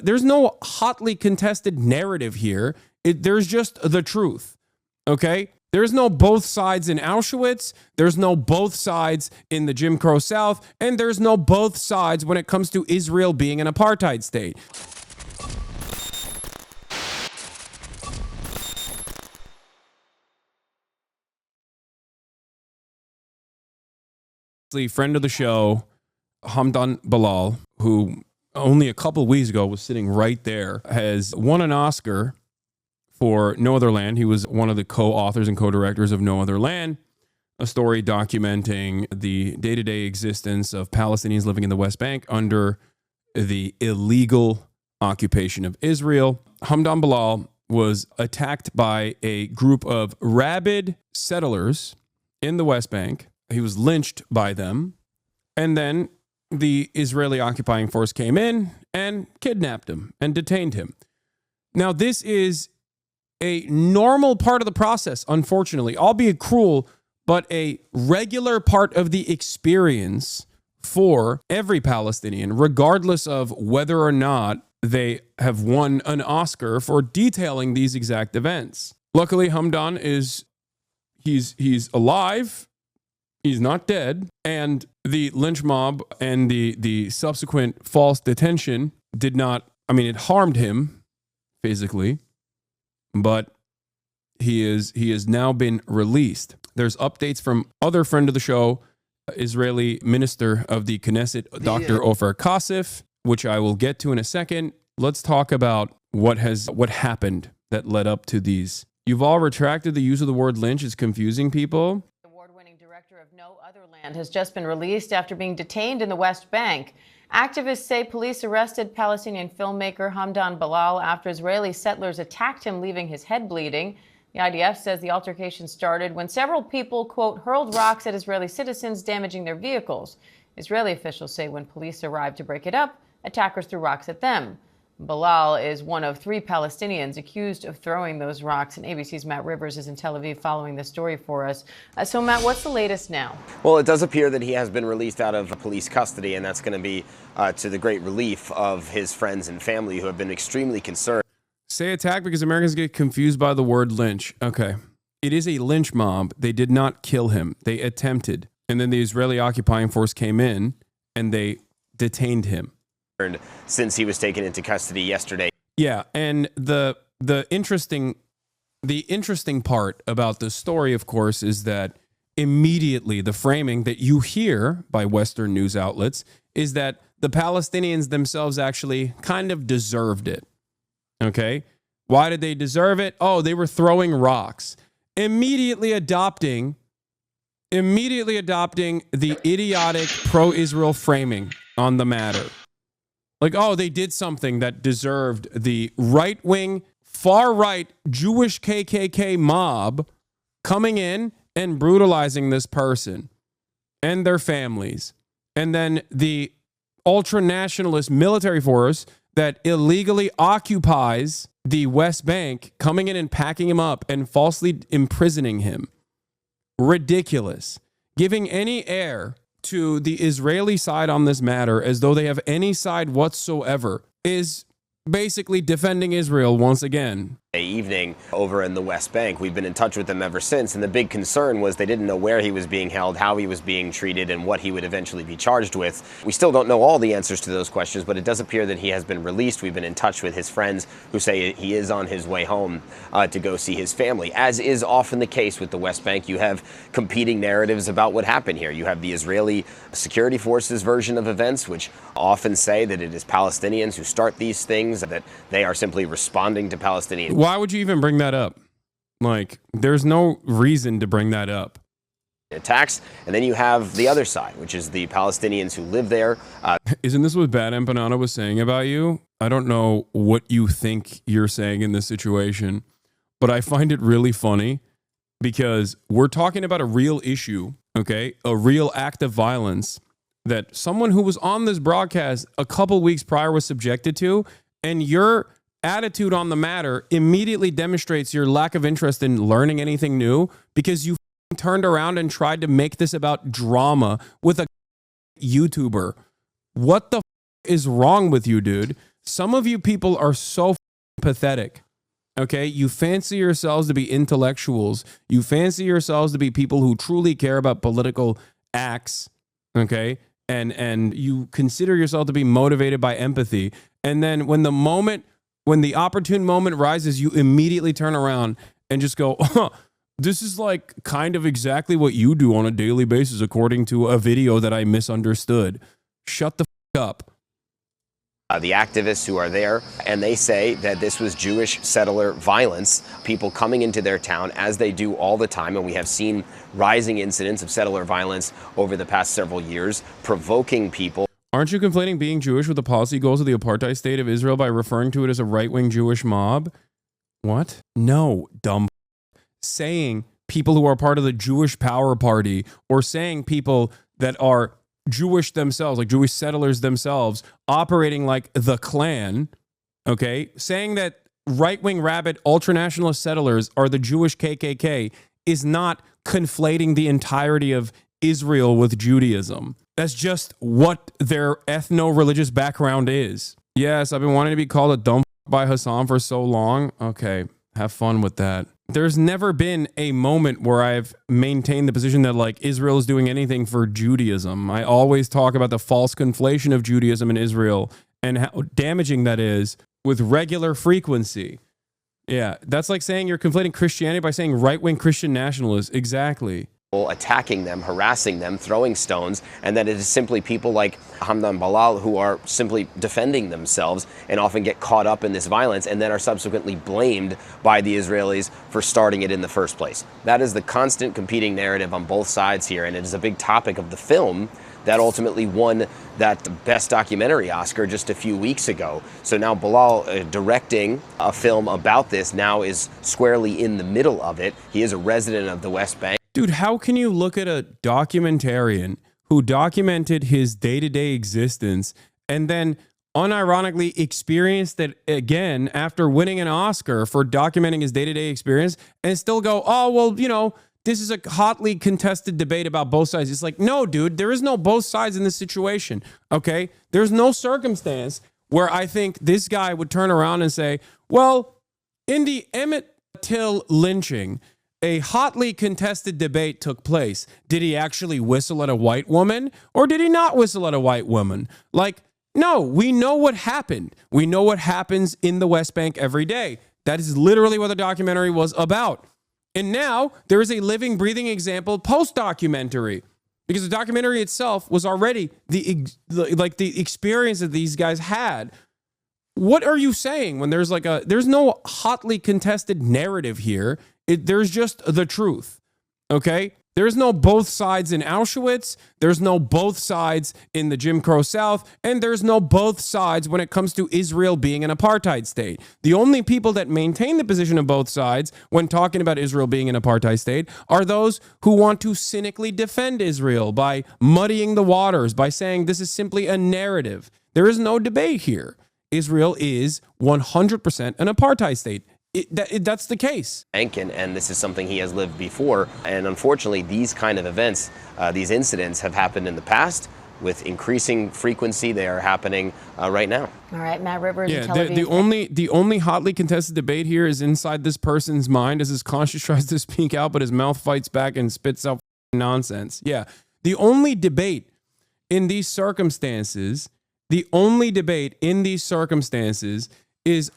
there's no hotly contested narrative here. There's just the truth. Okay? There's no both sides in Auschwitz. There's no both sides in the Jim Crow South. And there's no both sides when it comes to Israel being an apartheid state. Friend of the show, Hamdan Bilal, who only a couple of weeks ago was sitting right there, has won an Oscar for No Other Land. He was one of the co-authors and co-directors of No Other Land, a story documenting the day-to-day existence of Palestinians living in the West Bank under the illegal occupation of Israel. Hamdan Bilal was attacked by a group of rabid settlers in the West Bank. He was lynched by them. And then the Israeli occupying force came in and kidnapped him and detained him. Now, this is a normal part of the process, unfortunately, albeit cruel, but a regular part of the experience for every Palestinian, regardless of whether or not they have won an Oscar for detailing these exact events. Luckily, Hamdan he's alive. He's not dead. And the lynch mob and the subsequent false detention did not, it harmed him physically, but he has now been released. There's updates from other friend of the show, Israeli Minister of the Knesset, Dr. Ofer Kassif, which I will get to in a second. Let's talk about what happened that led up to these. You've all retracted the use of the word lynch. It's confusing people. Award-winning director of No Other Land has just been released after being detained in the West Bank. Activists say police arrested Palestinian filmmaker Hamdan Bilal after Israeli settlers attacked him, leaving his head bleeding. The IDF says the altercation started when several people, quote, hurled rocks at Israeli citizens, damaging their vehicles. Israeli officials say when police arrived to break it up, attackers threw rocks at them. Bilal is one of 3 Palestinians accused of throwing those rocks, and ABC's Matt Rivers is in Tel Aviv following the story for us. So, Matt, what's the latest now? Well, it does appear that he has been released out of police custody, and that's going to be to the great relief of his friends and family who have been extremely concerned. Say attack because Americans get confused by the word lynch. Okay. It is a lynch mob. They did not kill him. They attempted. And then the Israeli occupying force came in and they detained him. Since he was taken into custody yesterday. Yeah, and the interesting part about the story, of course, is that immediately the framing that you hear by Western news outlets is that the Palestinians themselves actually kind of deserved it. Okay? Why did they deserve it? Oh, they were throwing rocks. Immediately adopting the idiotic pro-Israel framing on the matter. Like, oh, they did something that deserved the right-wing, far-right Jewish KKK mob coming in and brutalizing this person and their families. And then the ultra-nationalist military force that illegally occupies the West Bank coming in and packing him up and falsely imprisoning him. Ridiculous. Giving any air to the Israeli side on this matter as though they have any side whatsoever is basically defending Israel once again. Evening over in the West Bank. We've been in touch with them ever since, and the big concern was they didn't know where he was being held, how he was being treated, and what he would eventually be charged with. We still don't know all the answers to those questions, but it does appear that he has been released. We've been in touch with his friends who say he is on his way home to go see his family. As is often the case with the West Bank, you have competing narratives about what happened here. You have the Israeli security forces version of events, which often say that it is Palestinians who start these things, that they are simply responding to Palestinian. Why would you even bring that up? Like, there's no reason to bring that up. Attacks, and then you have the other side, which is the Palestinians who live there. Isn't this what Bad Empanada was saying about you? I don't know what you think you're saying in this situation, but I find it really funny because we're talking about a real issue, okay? A real act of violence that someone who was on this broadcast a couple weeks prior was subjected to, and your attitude on the matter immediately demonstrates your lack of interest in learning anything new because you turned around and tried to make this about drama with a YouTuber. What the is wrong with you, dude? Some of you people are so pathetic. Okay, you fancy yourselves to be intellectuals. You fancy yourselves to be people who truly care about political acts. Okay, and you consider yourself to be motivated by empathy. And then when the opportune moment rises, you immediately turn around and just go, this is like kind of exactly what you do on a daily basis, according to a video that I misunderstood. Shut the f up. The activists who are there, and they say that this was Jewish settler violence, people coming into their town as they do all the time, and we have seen rising incidents of settler violence over the past several years, provoking people. Aren't you conflating being Jewish with the policy goals of the apartheid state of Israel by referring to it as a right-wing Jewish mob? What? No, dumb. Saying people who are part of the Jewish Power Party, or saying people that are Jewish themselves, like Jewish settlers themselves, operating like the Klan, okay? Saying that right-wing rabid ultranationalist settlers are the Jewish KKK is not conflating the entirety of Israel with Judaism. That's just what their ethno-religious background is. Yes, I've been wanting to be called a dumb by Hasan for so long. Okay, have fun with that. There's never been a moment where I've maintained the position that like Israel is doing anything for Judaism. I always talk about the false conflation of Judaism and Israel and how damaging that is with regular frequency. Yeah, that's like saying you're conflating Christianity by saying right-wing Christian nationalists. Exactly. Attacking them, harassing them, throwing stones, and that it is simply people like Hamdan Bilal who are simply defending themselves and often get caught up in this violence and then are subsequently blamed by the Israelis for starting it in the first place. That is the constant competing narrative on both sides here, and it is a big topic of the film that ultimately won that Best Documentary Oscar just a few weeks ago. So now Bilal, directing a film about this, now is squarely in the middle of it. He is a resident of the West Bank. Dude, how can you look at a documentarian who documented his day-to-day existence and then unironically experienced it again after winning an Oscar for documenting his day-to-day experience and still go, oh, well, you know, this is a hotly contested debate about both sides. It's like, no, dude, there is no both sides in this situation, okay? There's no circumstance where I think this guy would turn around and say, well, in the Emmett Till lynching, a hotly contested debate took place. Did he actually whistle at a white woman or did he not whistle at a white woman? Like, no, we know what happened. We know what happens in the West Bank every day. That is literally what the documentary was about. And now there is a living, breathing example post-documentary because the documentary itself was already the experience that these guys had. What are you saying when there's no hotly contested narrative here? There's just the truth, okay? There's no both sides in Auschwitz. There's no both sides in the Jim Crow South. And there's no both sides when it comes to Israel being an apartheid state. The only people that maintain the position of both sides when talking about Israel being an apartheid state are those who want to cynically defend Israel by muddying the waters, by saying this is simply a narrative. There is no debate here. Israel is 100% an apartheid state. That's the case. And this is something he has lived before. And unfortunately, these kind of events, these incidents have happened in the past with increasing frequency. They are happening right now. All right, Matt Rivers. Yeah, the only hotly contested debate here is inside this person's mind as his conscience tries to speak out, but his mouth fights back and spits out nonsense. Yeah, the only debate in these circumstances, is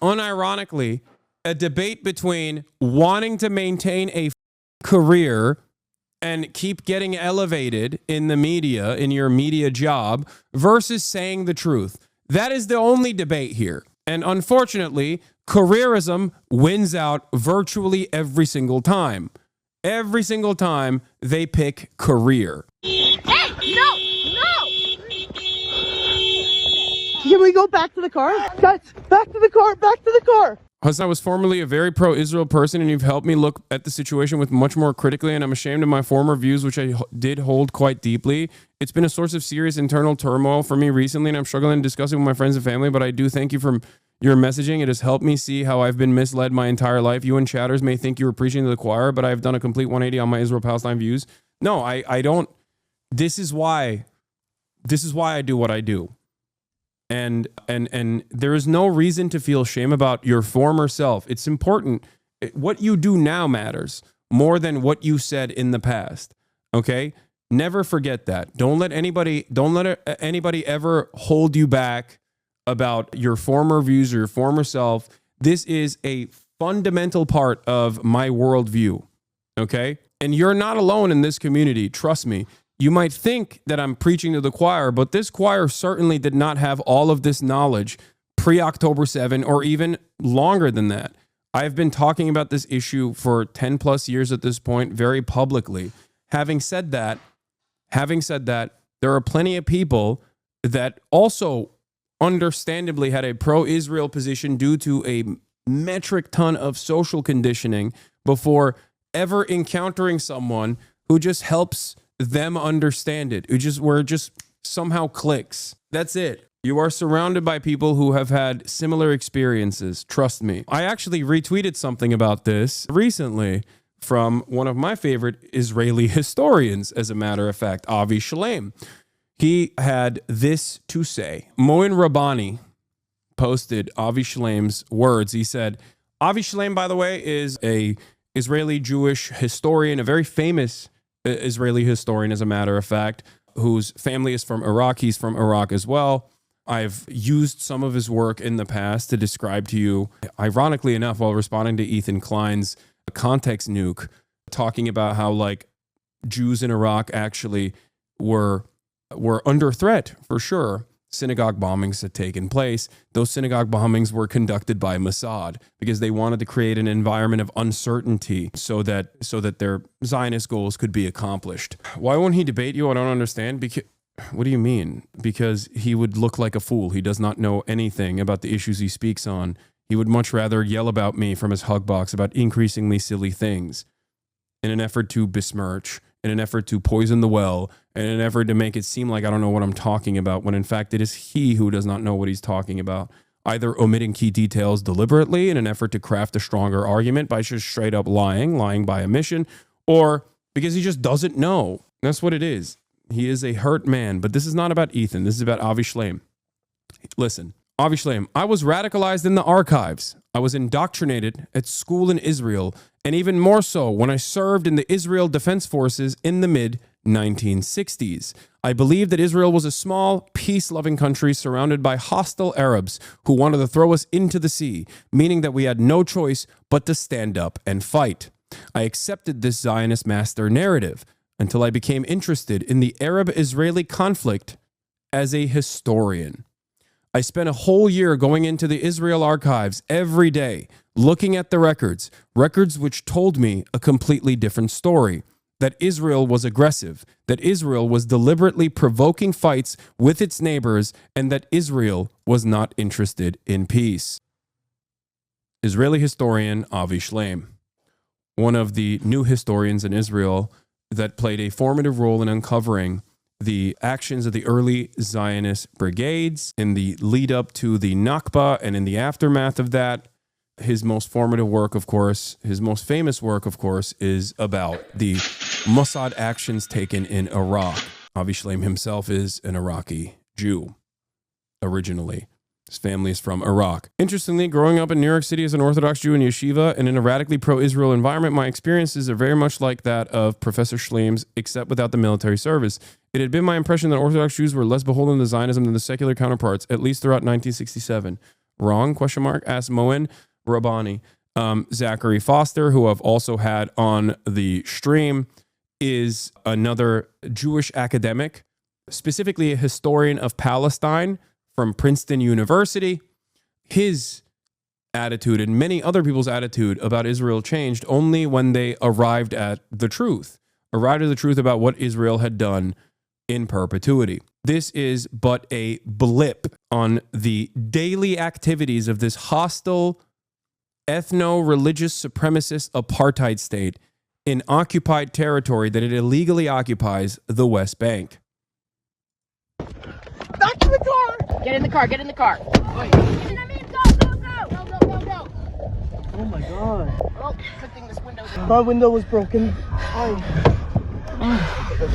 unironically a debate between wanting to maintain a career and keep getting elevated in the media, in your media job, versus saying the truth. That is the only debate here. And unfortunately, careerism wins out virtually every single time. Every single time they pick career. Hey, no! Can we go back to the car? Guys, back to the car! Hasan, I was formerly a very pro-Israel person, and you've helped me look at the situation with much more critically, and I'm ashamed of my former views, which I did hold quite deeply. It's been a source of serious internal turmoil for me recently, and I'm struggling to discuss it with my friends and family, but I do thank you for your messaging. It has helped me see how I've been misled my entire life. You and chatters may think you were preaching to the choir, but I've done a complete 180 on my Israel-Palestine views. No, I don't. This is why I do what I do. And there is no reason to feel shame about your former self. It's important. What you do now matters more than what you said in the past. Okay? Never forget that. Don't let anybody ever hold you back about your former views or your former self. This is a fundamental part of my worldview. Okay? And you're not alone in this community. Trust me. You might think that I'm preaching to the choir, but this choir certainly did not have all of this knowledge pre-October 7 or even longer than that. I've been talking about this issue for 10 plus years at this point, very publicly. Having said that, there are plenty of people that also understandably had a pro-Israel position due to a metric ton of social conditioning before ever encountering someone who just helps them understand it. Where it just somehow clicks. That's it. You are surrounded by people who have had similar experiences. Trust me. I actually retweeted something about this recently from one of my favorite Israeli historians, as a matter of fact, Avi Shlaim. He had this to say. Moin Rabbani posted Avi Shlaim's words. He said, Avi Shlaim, by the way, is a Israeli Jewish historian, a very famous Israeli historian, as a matter of fact, whose family is from Iraq. He's from Iraq as well. I've used some of his work in the past to describe to you, ironically enough, while responding to Ethan Klein's context nuke, talking about how like Jews in Iraq actually were under threat for sure. Synagogue bombings had taken place. Those synagogue bombings were conducted by Mossad because they wanted to create an environment of uncertainty so that their Zionist goals could be accomplished. Why won't he debate you? I don't understand. Because what do you mean? Because he would look like a fool. He does not know anything about the issues he speaks on. He would much rather yell about me from his hug box about increasingly silly things in an effort to besmirch, in an effort to poison the well, in an effort to make it seem like I don't know what I'm talking about, when in fact it is he who does not know what he's talking about, either omitting key details deliberately in an effort to craft a stronger argument by just straight up lying by omission, or because he just doesn't know. That's what it is. He is a hurt man, but this is not about Ethan. This is about Avi Shlaim. Listen, Avi Shlaim, I was radicalized in the archives. I was indoctrinated at school in Israel, and even more so when I served in the Israel Defense Forces in the mid-1960s. I believed that Israel was a small, peace-loving country surrounded by hostile Arabs who wanted to throw us into the sea, meaning that we had no choice but to stand up and fight. I accepted this Zionist master narrative until I became interested in the Arab-Israeli conflict as a historian. I spent a whole year going into the Israel archives every day, looking at the records which told me a completely different story, that Israel was aggressive, that Israel was deliberately provoking fights with its neighbors, and that Israel was not interested in peace. Israeli historian Avi Shlaim, one of the new historians in Israel that played a formative role in uncovering the actions of the early Zionist brigades in the lead up to the Nakba and in the aftermath of that. His most formative work, of course, his most famous work, of course, is about the Mossad actions taken in Iraq. Avi Shlaim himself is an Iraqi Jew, originally. His family is from Iraq. Interestingly, growing up in New York City as an Orthodox Jew in yeshiva and in a radically pro-Israel environment, my experiences are very much like that of Professor Shlaim's, except without the military service. It had been my impression that Orthodox Jews were less beholden to Zionism than the secular counterparts, at least throughout 1967. Wrong? ? Asked Moen Rabbani. Zachary Foster, who I've also had on the stream, is another Jewish academic, specifically a historian of Palestine from Princeton University. His attitude and many other people's attitude about Israel changed only when they arrived at the truth about what Israel had done in perpetuity. This is but a blip on the daily activities of this hostile, ethno-religious supremacist apartheid state in occupied territory that it illegally occupies, the West Bank. Back to the car! Get in the car, get in the car. Go! Oh my god. Oh, good thing this window's open. My window was broken.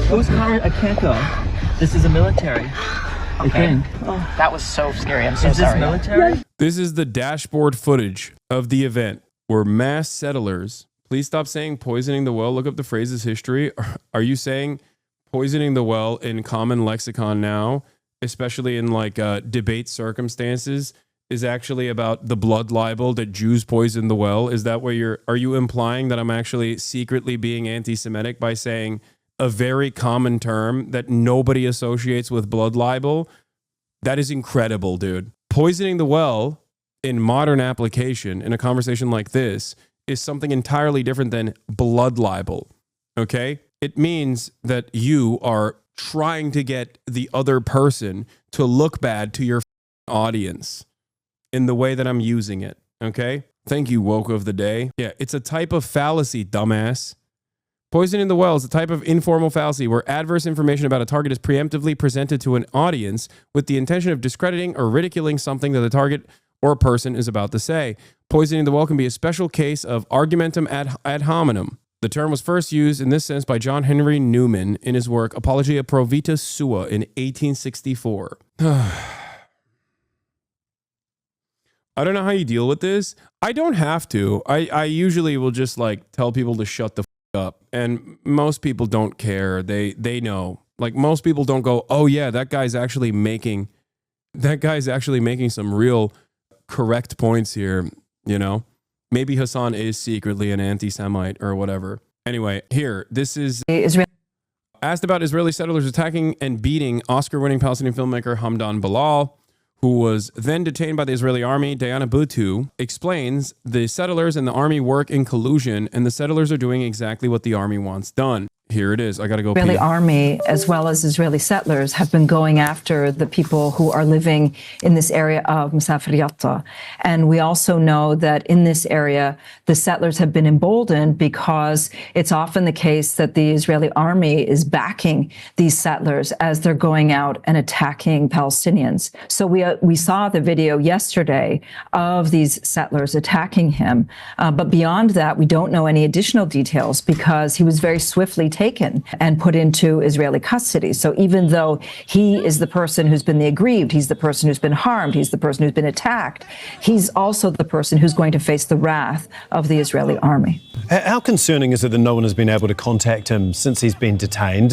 Whose car? I can't go. This is a military. Okay. That was so scary. I'm so sorry. Military? This is the dashboard footage of the event where mass settlers, please stop saying poisoning the well. Look up the phrase's history. Are you saying poisoning the well in common lexicon now, especially in like debate circumstances, is actually about the blood libel that Jews poisoned the well? Is that where are you implying that I'm actually secretly being anti-Semitic by saying a very common term that nobody associates with blood libel? That is incredible, dude. Poisoning the well in modern application in a conversation like this is something entirely different than blood libel, okay? It means that you are trying to get the other person to look bad to your audience in the way that I'm using it, okay? Thank you, woke of the day. Yeah, it's a type of fallacy, dumbass. Poisoning the well is a type of informal fallacy where adverse information about a target is preemptively presented to an audience with the intention of discrediting or ridiculing something that the target or a person is about to say. Poisoning the well can be a special case of argumentum ad hominem. The term was first used in this sense by John Henry Newman in his work Apologia Pro Vita Sua in 1864. I don't know how you deal with this. I don't have to. I usually will just like tell people to shut the up, and most people don't care. They know. Like most people don't go, "Oh yeah, that guy's actually making some real correct points here," you know? Maybe Hasan is secretly an anti-Semite or whatever. Anyway, here, this is asked about Israeli settlers attacking and beating Oscar-winning Palestinian filmmaker Hamdan Bilal, who was then detained by the Israeli army. Diana Butu explains the settlers and the army work in collusion, and the settlers are doing exactly what the army wants done. Here it is. I got to go. Israeli army, as well as Israeli settlers, have been going after the people who are living in this area of Musafir Yatta. And we also know that in this area, the settlers have been emboldened because it's often the case that the Israeli army is backing these settlers as they're going out and attacking Palestinians. So we saw the video yesterday of these settlers attacking him. But beyond that, we don't know any additional details because he was very swiftly taken and put into Israeli custody. So even though he is the person who's been the aggrieved, he's the person who's been harmed, he's the person who's been attacked, he's also the person who's going to face the wrath of the Israeli army. How concerning is it that no one has been able to contact him since he's been detained?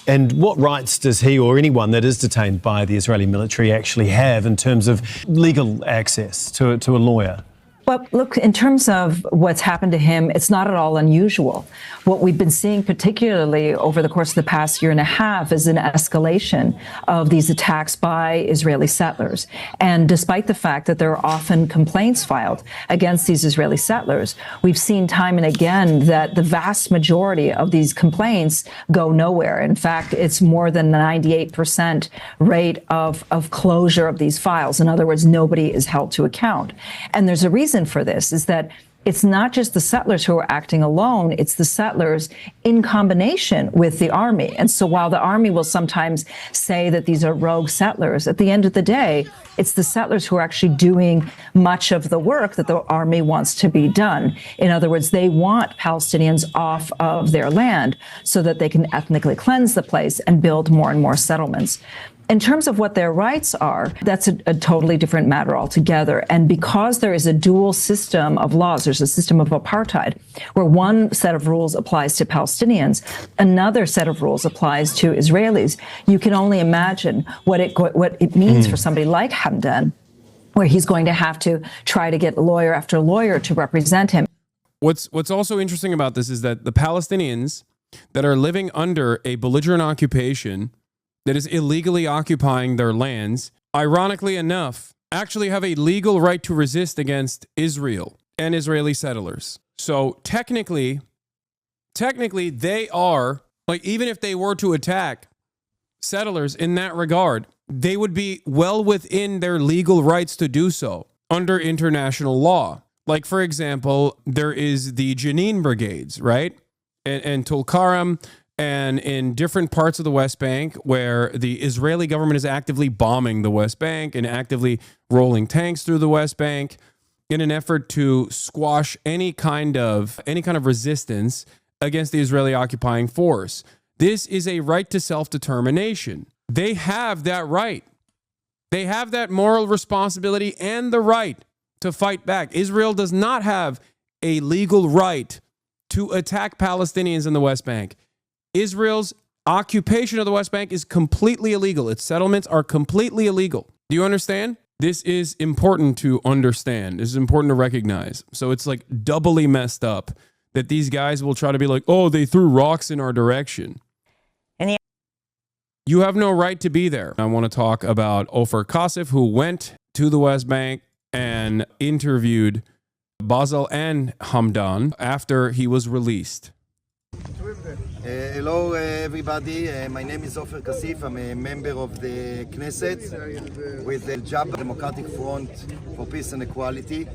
And what rights does he or anyone that is detained by the Israeli military actually have in terms of legal access to a lawyer? Well, look, in terms of what's happened to him, it's not at all unusual. What we've been seeing, particularly over the course of the past year and a half, is an escalation of these attacks by Israeli settlers. And despite the fact that there are often complaints filed against these Israeli settlers, we've seen time and again that the vast majority of these complaints go nowhere. In fact, it's more than 98% rate of closure of these files. In other words, nobody is held to account. And there's a reason for this, is that it's not just the settlers who are acting alone, it's the settlers in combination with the army. And so while the army will sometimes say that these are rogue settlers, at the end of the day, it's the settlers who are actually doing much of the work that the army wants to be done. In other words, they want Palestinians off of their land so that they can ethnically cleanse the place and build more and more settlements. In terms of what their rights are, that's a totally different matter altogether. And because there is a dual system of laws, there's a system of apartheid, where one set of rules applies to Palestinians, another set of rules applies to Israelis. You can only imagine what it means for somebody like Hamdan, where he's going to have to try to get lawyer after lawyer to represent him. What's also interesting about this is that the Palestinians that are living under a belligerent occupation that is illegally occupying their lands, ironically enough, actually have a legal right to resist against Israel and Israeli settlers. So technically they are, like, even if they were to attack settlers in that regard, they would be well within their legal rights to do so under international law. Like, for example, there is the Jenin brigades, right? And Tulkarem, and in different parts of the West Bank where the Israeli government is actively bombing the West Bank and actively rolling tanks through the West Bank in an effort to squash any kind of resistance against the Israeli occupying force. This is a right to self-determination. They have that right. They have that moral responsibility and the right to fight back. Israel does not have a legal right to attack Palestinians in the West Bank. Israel's occupation of the West Bank is completely illegal. Its settlements are completely illegal. Do you understand? This is important to understand. This is important to recognize. So it's like doubly messed up that these guys will try to be like, oh, they threw rocks in our direction. You have no right to be there. I want to talk about Ofer Kasif, who went to the West Bank and interviewed Basel and Hamdan after he was released. Hello everybody, my name is Ofer Kasif. I'm a member of the Knesset with the JAB, Democratic Front for Peace and Equality.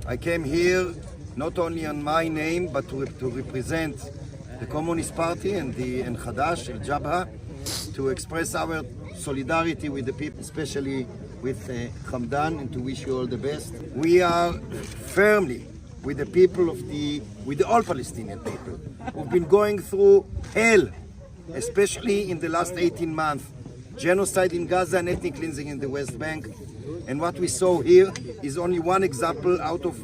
I came here not only on my name but to represent the Communist Party and Hadash, Jabha, to express our solidarity with the people, especially with Hamdan, and to wish you all the best. We are firmly with the people with all Palestinian people who've been going through hell, especially in the last 18 months. Genocide in Gaza and ethnic cleansing in the West Bank. And what we saw here is only one example out of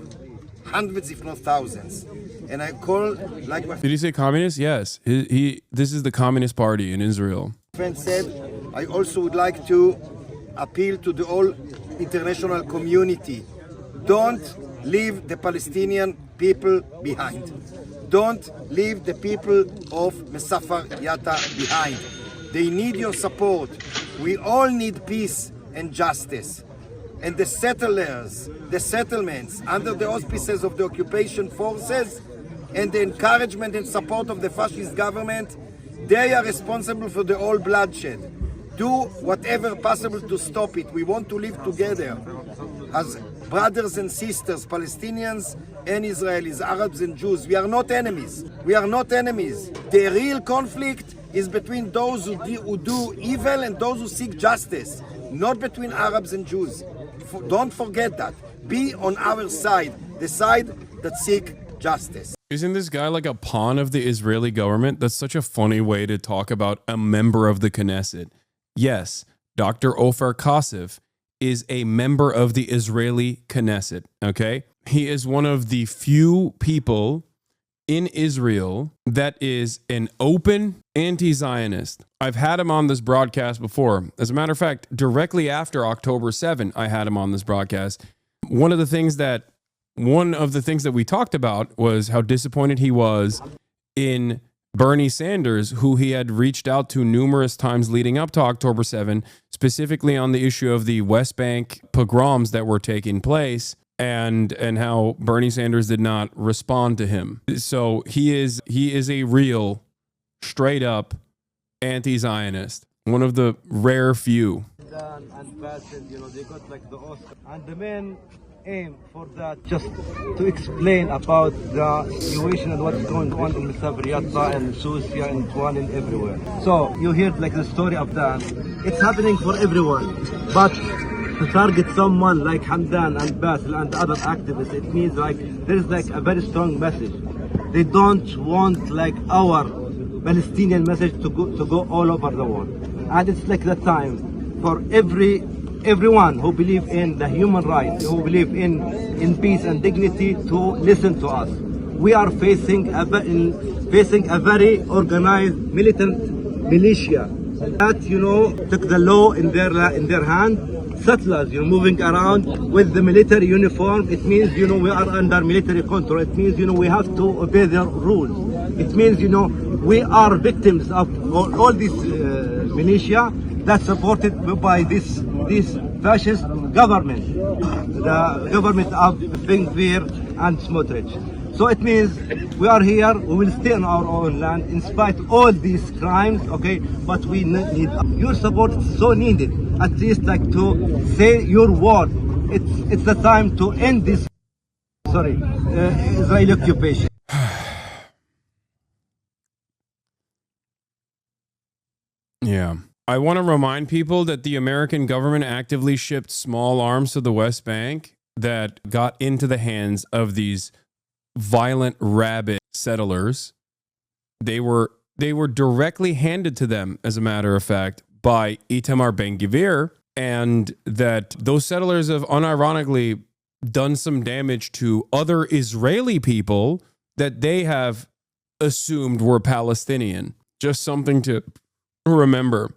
hundreds, if not thousands. And I call, like my Did he say communist? Yes. This is the Communist Party in Israel. friend said, I also would like to appeal to the whole international community. Don't leave the Palestinian people behind. Don't leave the people of Mesafar Yatta behind. They need your support. We all need peace and justice. And the settlers, the settlements, under the auspices of the occupation forces and the encouragement and support of the fascist government, they are responsible for the whole bloodshed. Do whatever possible to stop it. We want to live together as brothers and sisters, Palestinians and Israelis, Arabs and Jews. We are not enemies. We are not enemies. The real conflict is between those who do evil and those who seek justice, not between Arabs and Jews. Don't forget that. Be on our side, the side that seek justice. Isn't this guy like a pawn of the Israeli government? That's such a funny way to talk about a member of the Knesset. Yes, Dr. Ofer Kasif is a member of the Israeli Knesset, okay? He is one of the few people in Israel that is an open anti-Zionist. I've had him on this broadcast before. As a matter of fact, directly after October 7, I had him on this broadcast. One of the things that we talked about was how disappointed he was in Bernie Sanders, who he had reached out to numerous times leading up to October 7, specifically on the issue of the West Bank pogroms that were taking place, and how Bernie Sanders did not respond to him. So he is a real, straight up anti-Zionist, one of the rare few. And Basil, they got like the Oscar, and the main aim for that just to explain about the situation and what's going on in Mesafar Yatta and Susia and Tuan and everywhere. So you hear like the story of that. It's happening for everyone, but to target someone like Hamdan and Basil and other activists, it means like there is like a very strong message. They don't want like our Palestinian message to go all over the world, and it's like the time for everyone who believe in the human rights, who believe in peace and dignity, to listen to us. We are facing a very organized militant militia that took the law in their hand. Settlers, moving around with the military uniform. It means we are under military control. It means we have to obey their rules. It means we are victims of all these militia that's supported by this fascist government, the government of Ben-Gvir and Smotrich. So it means we are here, we will stay on our own land in spite of all these crimes, okay? But we need your support. It's so needed, at least like to say your word. It's the time to end this, Israeli occupation. Yeah. I want to remind people that the American government actively shipped small arms to the West Bank that got into the hands of these violent, rabid settlers. They were directly handed to them, as a matter of fact, by Itamar Ben-Gvir, and that those settlers have unironically done some damage to other Israeli people that they have assumed were Palestinian. Just something to remember.